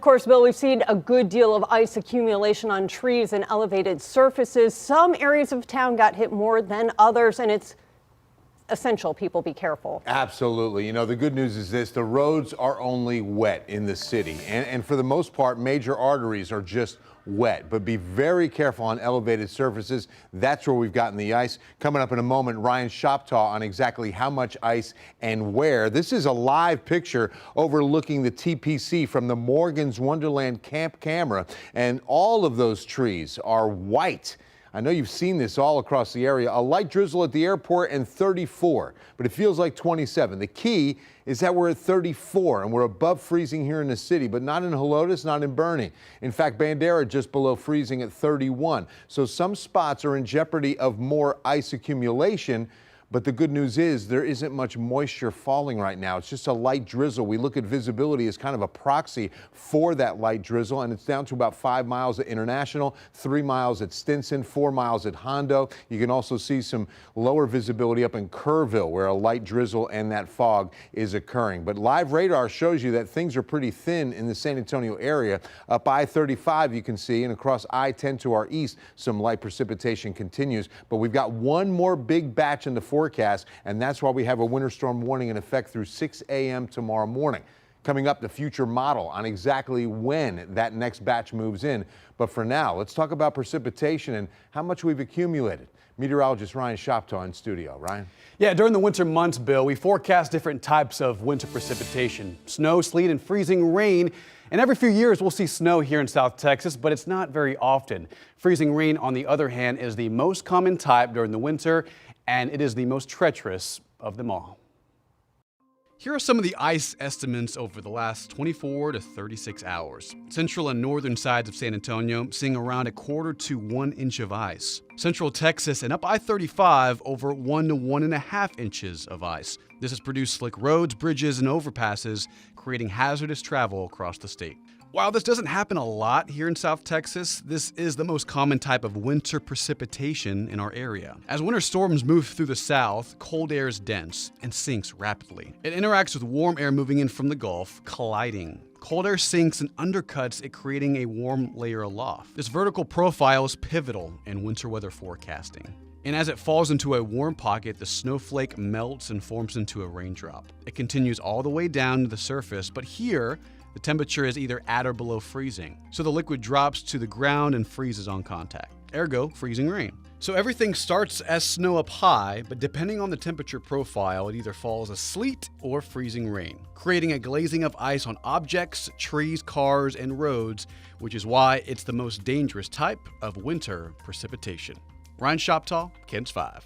Of course, Bill, we've seen a good deal of ice accumulation on trees and elevated surfaces. Some areas of town got hit more than others, and it's essential people be careful. Absolutely. You know, the good news is this: the roads are only wet in the city, and for the most part, major arteries are just wet. But be very careful on elevated surfaces. That's where we've gotten the ice. Coming up in a moment, Ryan Shoptaw on exactly how much ice and where. This is a live picture overlooking the TPC from the Morgan's Wonderland camp camera, and all of those trees are white. I know you've seen this all across the area. A light drizzle at the airport and 34, but it feels like 27. The key is that we're at 34 and we're above freezing here in the city, but not in Helotes, not in Bernie. In fact, Bandera just below freezing at 31. So some spots are in jeopardy of more ice accumulation. But the good news is there isn't much moisture falling right now. It's just a light drizzle. We look at visibility as kind of a proxy for that light drizzle, and it's down to about 5 miles at International, 3 miles at Stinson, 4 miles at Hondo. You can also see some lower visibility up in Kerrville, where a light drizzle and that fog is occurring. But live radar shows you that things are pretty thin in the San Antonio area. Up I-35 you can see, and across I-10 to our east, some light precipitation continues. But we've got one more big batch in the forecast, and that's why we have a winter storm warning in effect through 6 a.m. tomorrow morning. Coming up, the future model on exactly when that next batch moves in. But for now, let's talk about precipitation and how much we've accumulated. Meteorologist Ryan Shoptaw in studio. Ryan? Yeah, during the winter months, Bill, we forecast different types of winter precipitation: snow, sleet, and freezing rain. And every few years, we'll see snow here in South Texas, but it's not very often. Freezing rain, on the other hand, is the most common type during the winter, and it is the most treacherous of them all. Here are some of the ice estimates over the last 24 to 36 hours. Central and northern sides of San Antonio seeing around 1/4 to 1 inch of ice. Central Texas and up I-35 over 1 to 1.5 inches of ice. This has produced slick roads, bridges, and overpasses, creating hazardous travel across the state. While this doesn't happen a lot here in South Texas, this is the most common type of winter precipitation in our area. As winter storms move through the south, cold air is dense and sinks rapidly. It interacts with warm air moving in from the Gulf, colliding. Cold air sinks and undercuts it, creating a warm layer aloft. This vertical profile is pivotal in winter weather forecasting. And as it falls into a warm pocket, the snowflake melts and forms into a raindrop. It continues all the way down to the surface, but here, the temperature is either at or below freezing. So the liquid drops to the ground and freezes on contact. Ergo, freezing rain. So everything starts as snow up high, but depending on the temperature profile, it either falls as sleet or freezing rain, creating a glazing of ice on objects, trees, cars, and roads, which is why it's the most dangerous type of winter precipitation. Ryan Shoptaw, KENS 5.